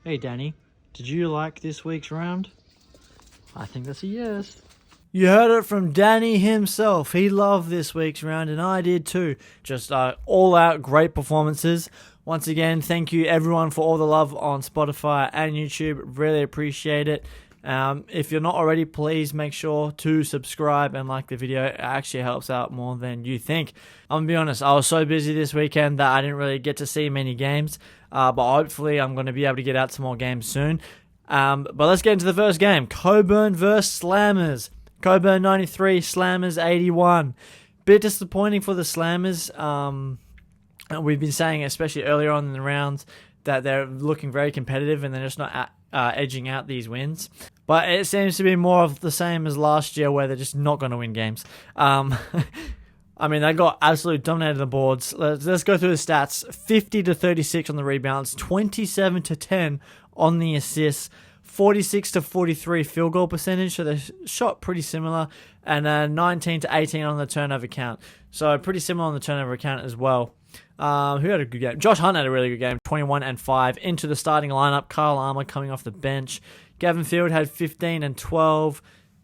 Hey Danny, did you like this week's round? I think that's a yes. You heard it from Danny himself. He loved this week's round and I did too. Just all out great performances. Once again, thank you everyone for all the love on Spotify and YouTube. Really appreciate it. If you're not already, please make sure to subscribe and like the video. It actually helps out more than you think. I'm gonna be honest, I was so busy this weekend that I didn't really get to see many games. But hopefully I'm going to be able to get out some more games soon. But let's get into the first game. Coburn versus Slammers. Coburn 93, Slammers 81. Bit disappointing for the Slammers. We've been saying, especially earlier on in the rounds, that they're looking very competitive and they're just not edging out these wins. But it seems to be more of the same as last year where they're just not going to win games. I mean, they got absolutely dominated the boards. Let's go through the stats. 50-36 on the rebounds, 27-10 on the assists, 46-43 field goal percentage, so they shot pretty similar, and 19-18 on the turnover count. So pretty similar on the turnover count as well. Who had a good game? Josh Hunt had a really good game, 21-5 into the starting lineup. Kyle Armour coming off the bench. Gavin Field had 15-12,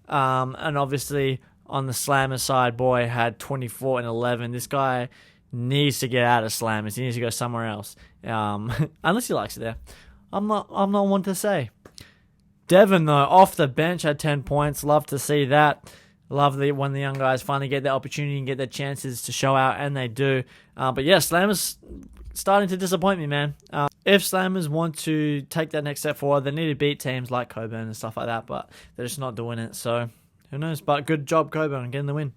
and obviously on the Slammer side, boy had 24-11. This guy needs to get out of Slammers. He needs to go somewhere else, unless he likes it there. I'm not one to say. Devon though, off the bench, had 10 points. Love to see that. Love when the young guys finally get their opportunity and get their chances to show out, and they do. But yeah, Slammers starting to disappoint me, man. If Slammers want to take that next step forward, they need to beat teams like Coburn and stuff like that, but they're just not doing it, so who knows? But good job, Coburn, getting the win.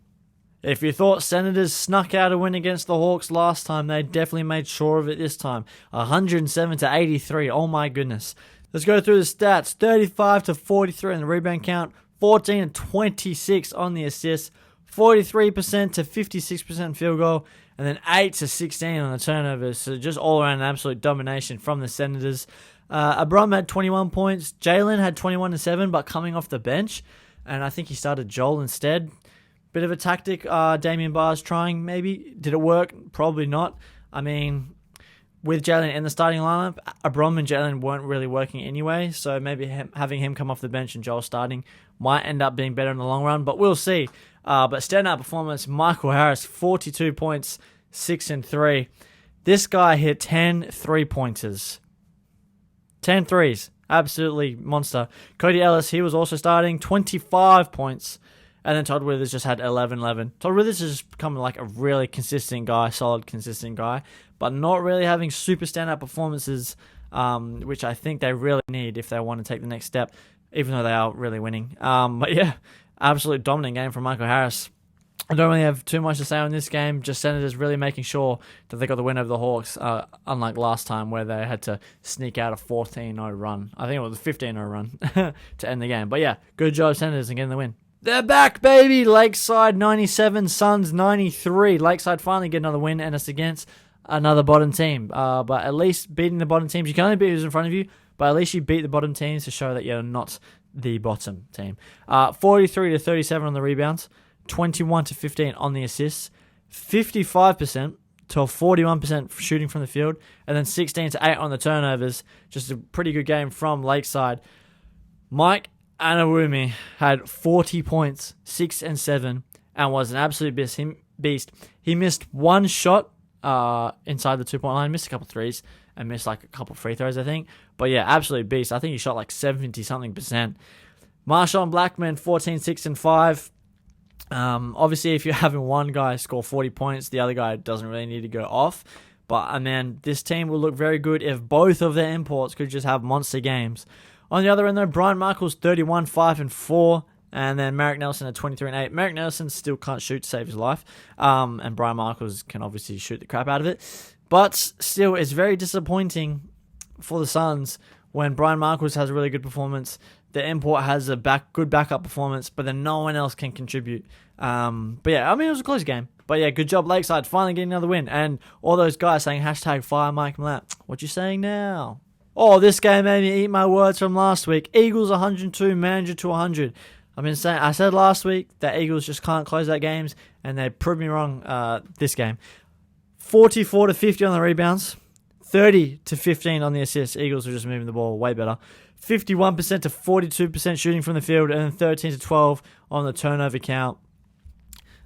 If you thought Senators snuck out a win against the Hawks last time, they definitely made sure of it this time. 107-83, oh my goodness. Let's go through the stats. 35-43 on the rebound count, 14-26 on the assists, 43%-56% field goal, and then 8-16 on the turnovers. So just all around an absolute domination from the Senators. Abram had 21 points. Jalen had 21-7, but coming off the bench. And I think he started Joel instead. Bit of a tactic Damian Barr's trying, maybe. Did it work? Probably not. I mean, with Jalen in the starting lineup, Abram and Jalen weren't really working anyway, so maybe having him come off the bench and Joel starting might end up being better in the long run, but we'll see. But standout performance, Michael Harris, 42 points, 6 and 3. This guy hit 10 3-pointers. 10 threes. Absolutely monster. Cody Ellis, he was also starting, 25 points. And then Todd Withers just had 11-11. Todd Withers has just become like a really consistent guy, solid, consistent guy, but not really having super standout performances, which I think they really need if they want to take the next step, even though they are really winning. But yeah, absolute dominant game from Michael Harris. I don't really have too much to say on this game. Just Senators really making sure that they got the win over the Hawks, unlike last time where they had to sneak out a 14-0 run. I think it was a 15-0 run to end the game. But yeah, good job Senators and getting the win. They're back, baby! Lakeside 97, Suns 93. Lakeside finally get another win, and it's against another bottom team. But at least beating the bottom teams, you can only beat who's in front of you, but at least you beat the bottom teams to show that you're not the bottom team. 43-37 on the rebounds, 21-15 on the assists, 55% to 41% shooting from the field, and then 16-8 on the turnovers. Just a pretty good game from Lakeside. Mike Anawumi had 40 points, 6 and 7, and was an absolute beast. He missed one shot inside the 2-point line, missed a couple threes, and missed like a couple free throws, I think. But yeah, absolute beast. I think he shot like 70-something%. Marshawn Blackman, 14, 6 and 5. Obviously, if you're having one guy score 40 points, the other guy doesn't really need to go off. But, man, this team will look very good if both of their imports could just have monster games. On the other end, though, Brian Michaels, 31, 5 and 4. And then Merrick Nelson at 23 and 8. Merrick Nelson still can't shoot to save his life. And Brian Michaels can obviously shoot the crap out of it. But still, it's very disappointing for the Suns when Brian Michaels has a really good performance. The import has a good backup performance, but then no one else can contribute. But yeah, I mean, it was a close game. But yeah, good job Lakeside, finally getting another win. And all those guys saying hashtag fire Mike Millat. What you saying now? Oh, this game made me eat my words from last week. Eagles 102, Manager to 100. I said last week that Eagles just can't close out games, and they proved me wrong this game. 44-50 on the rebounds, 30-15 on the assists. Eagles were just moving the ball way better. 51% to 42% shooting from the field, and then 13-12 on the turnover count.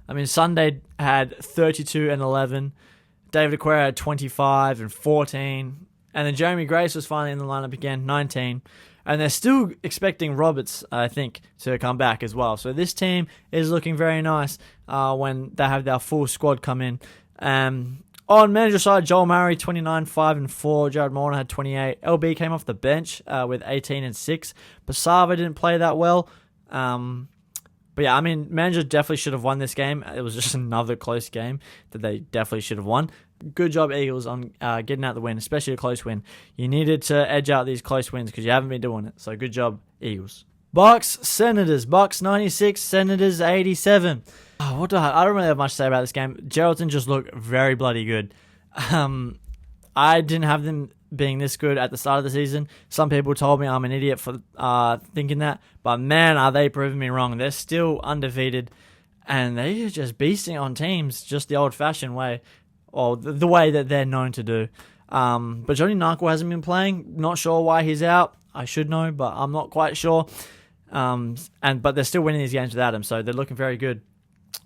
I mean, Sunday had 32 and 11. David Aquera had 25 and 14. And then Jeremy Grace was finally in the lineup again, 19. And they're still expecting Roberts, I think, to come back as well. So this team is looking very nice when they have their full squad come in. On manager side, Joel Murray, 29, 5 and 4. Jared Morton had 28. LB came off the bench with 18 and 6. Basava didn't play that well. But yeah, I mean, manager definitely should have won this game. It was just another close game that they definitely should have won. Good job, Eagles, on getting out the win, especially a close win. You needed to edge out these close wins because you haven't been doing it. So good job, Eagles. Bucks, Senators. Bucks 96, Senators 87. I don't really have much to say about this game. Geraldton just looked very bloody good. I didn't have them being this good at the start of the season. Some people told me I'm an idiot for thinking that, but man, are they proving me wrong. They're still undefeated, and they're just beasting on teams just the old-fashioned way, or the way that they're known to do. But Johnny Narkle hasn't been playing. Not sure why he's out. I should know, but I'm not quite sure. But they're still winning these games without him, so they're looking very good.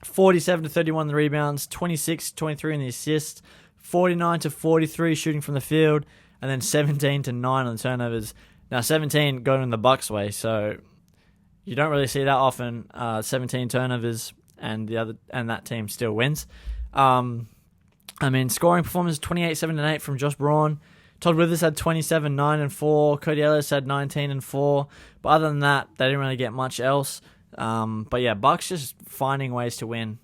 47-31 in the rebounds, 26-23 in the assists, 49-43 shooting from the field, and then 17-9 on the turnovers. Now 17 going in the Bucks way, so you don't really see that often. 17 turnovers and that team still wins. I mean, scoring performance 28, 7 and 8 from Josh Braun. Todd Withers had 27, 9 and 4. Cody Ellis had 19 and 4. But other than that, they didn't really get much else. But yeah, Bucks just finding ways to win,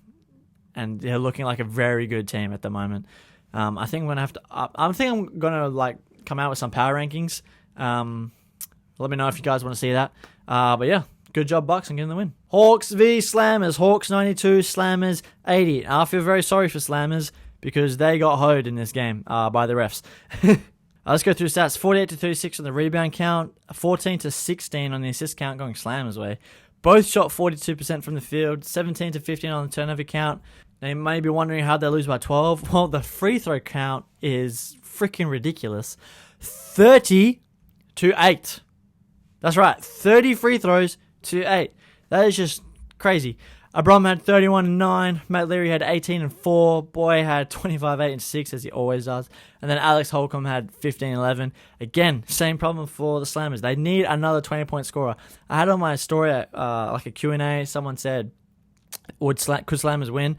and they're looking like a very good team at the moment. I think I'm gonna come out with some power rankings. Let me know if you guys want to see that. But yeah, good job, Bucks, on getting the win. Hawks v Slammers. Hawks 92, Slammers 80. I feel very sorry for Slammers because they got hoed in this game by the refs. Let's go through stats. 48-36 on the rebound count, 14-16 on the assist count going Slammers way. Both shot 42% from the field, 17-15 on the turnover count. Now you may be wondering how they lose by 12. Well, the free throw count is freaking ridiculous. 30-8. That's right, 30 free throws to 8. That is just crazy. Abram had 31 and 9. Matt Leary had 18 and 4. Boy had 25, 8 and 6 as he always does. And then Alex Holcomb had 15 and 11. Again, same problem for the Slammers. They need another 20-point scorer. I had on my story like a Q&A. Someone said, could Slammers win?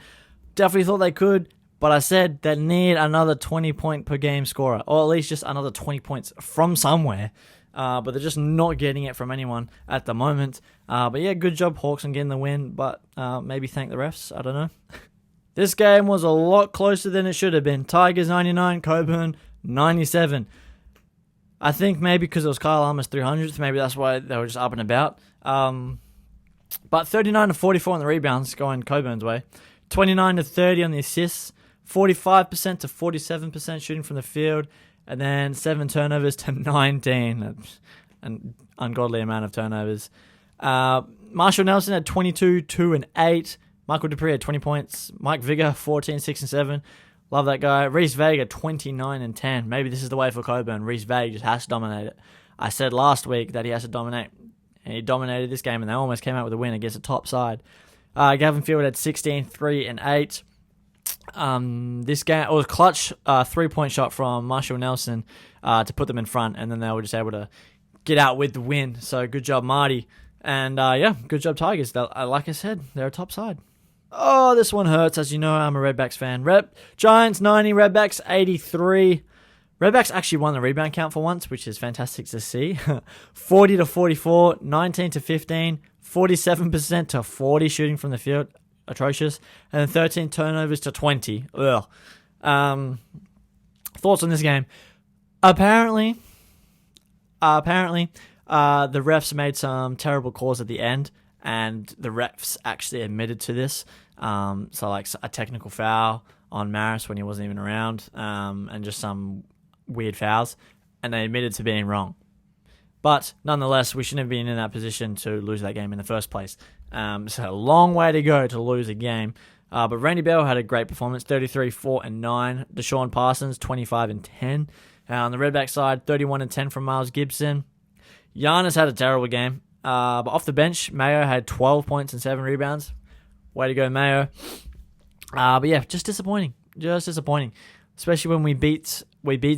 Definitely thought they could, but I said they need another 20-point per game scorer, or at least just another 20 points from somewhere. But they're just not getting it from anyone at the moment. But yeah, good job Hawks on getting the win, but maybe thank the refs. I don't know. This game was a lot closer than it should have been. Tigers 99, Coburn 97. I think maybe because it was Kyle Almer's 300th, maybe that's why they were just up and about. But 39-44 on the rebounds going Coburn's way. 29-30 on the assists. 45% to 47% shooting from the field. And then 7 turnovers to 19. An ungodly amount of turnovers. Marshall Nelson had 22, 2 and 8. Michael Dupree had 20 points. Mike Vigor, 14, 6 and 7. Love that guy. Reese Vega, 29 and 10. Maybe this is the way for Coburn. Reese Vega just has to dominate it. I said last week that he has to dominate. And he dominated this game, and they almost came out with a win against the top side. Gavin Field had 16, 3 and 8. This game was clutch 3-point shot from Marshall Nelson to put them in front, and then they were just able to get out with the win. So good job, Marty. And yeah, good job, Tigers. Like I said, they're a top side. Oh, this one hurts. As you know, I'm a Redbacks fan. Giants 90, Redbacks 83. Redbacks actually won the rebound count for once, which is fantastic to see. 40-44, 19-15, 47% to 40 shooting from the field. Atrocious. And then 13 turnovers to 20. Ugh. Thoughts on this game? Apparently, the refs made some terrible calls at the end, and the refs actually admitted to this. So like a technical foul on Maris when he wasn't even around, and just some weird fouls, and they admitted to being wrong. But nonetheless, we shouldn't have been in that position to lose that game in the first place. It's a long way to go to lose a game. But Randy Bell had a great performance, 33, 4 and 9. Deshaun Parsons, 25 and 10. On the Redback side, 31 and 10 from Miles Gibson. Giannis had a terrible game. But off the bench, Mayo had 12 points and 7 rebounds. Way to go, Mayo. But yeah, just disappointing. Just disappointing. Especially when we beat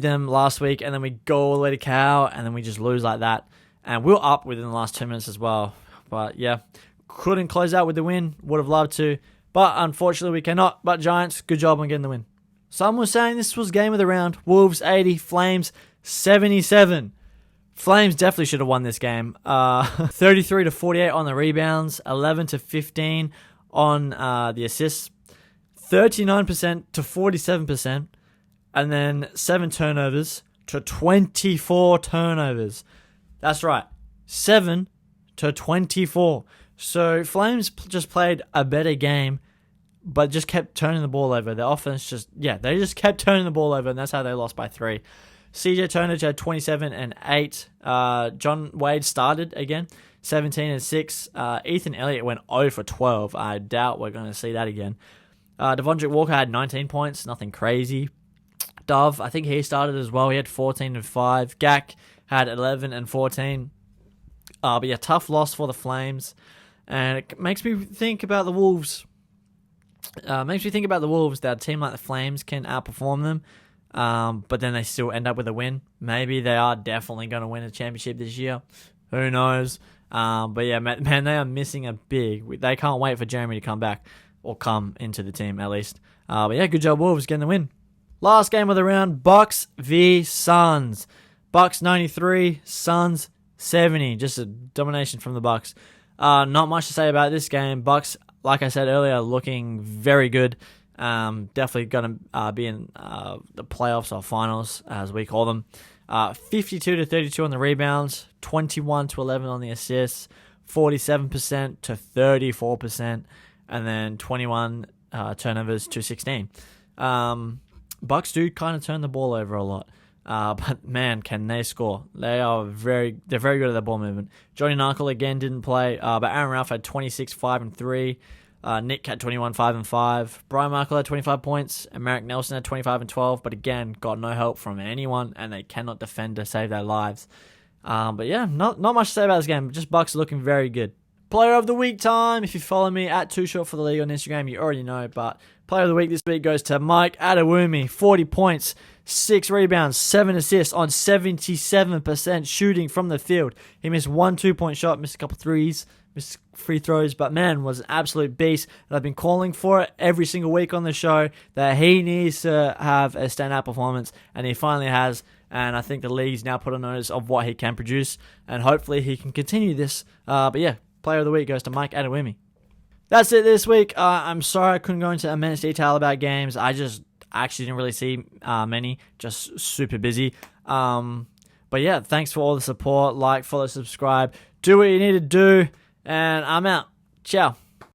them last week, and then we go all the way to Cal, and then we just lose like that. And we were up within the last 2 minutes as well. But yeah, couldn't close out with the win. Would have loved to. But unfortunately, we cannot. But Giants, good job on getting the win. Some were saying this was game of the round. Wolves 80, Flames 77. Flames definitely should have won this game. 33 to 48 on the rebounds, 11 to 15 on the assists, 39% to 47%, and then 7 turnovers to 24 turnovers. That's right, 7 to 24. So Flames just played a better game, but just kept turning the ball over. Their offense they just kept turning the ball over, and that's how they lost by 3. CJ Turnage had 27 and 8. John Wade started again, 17 and 6. Ethan Elliott went 0 for 12. I doubt we're going to see that again. Devondrick Walker had 19 points, nothing crazy. Dove, I think he started as well. He had 14 and 5. Gak had 11 and 14. But yeah, tough loss for the Flames. And it makes me think about the Wolves. That a team like the Flames can outperform them. But then they still end up with a win. Maybe they are definitely going to win a championship this year. Who knows? But yeah, man, they are missing a big. They can't wait for Jeremy to come back, or come into the team at least. But yeah, good job Wolves getting the win. Last game of the round, Bucks v Suns. Bucks 93, Suns 70. Just a domination from the Bucks. Not much to say about this game. Bucks, like I said earlier, looking very good. Definitely going to be in the playoffs or finals, as we call them. 52 to 32 on the rebounds, 21 to 11 on the assists, 47% to 34%, and then 21 turnovers to 16. Bucks do kind of turn the ball over a lot. But man, can they score. They're very good at their ball movement. Johnny Narkle again didn't play, but Aaron Ralph had 26, 5 and 3. Nick had 21, 5 and 5. Brian Markle had 25 points, and Merrick Nelson had 25 and 12, but again, got no help from anyone, and they cannot defend to save their lives. But yeah, not much to say about this game, just Bucks looking very good. Player of the week time. If you follow me at Too Short for the League on Instagram, you already know, but player of the week this week goes to Mike Adewumi, 40 points, 6 rebounds, 7 assists on 77% shooting from the field. He missed 1 2-point shot, missed a couple threes, missed free throws, but man, was an absolute beast. And I've been calling for it every single week on the show that he needs to have a standout performance, and he finally has. And I think the league's now put on notice of what he can produce, and hopefully he can continue this. But yeah, player of the week goes to Mike Adewumi. That's it this week. I'm sorry I couldn't go into immense detail about games. I just actually didn't really see many, just super busy. But yeah, thanks for all the support. Like, follow, subscribe. Do what you need to do. And I'm out. Ciao.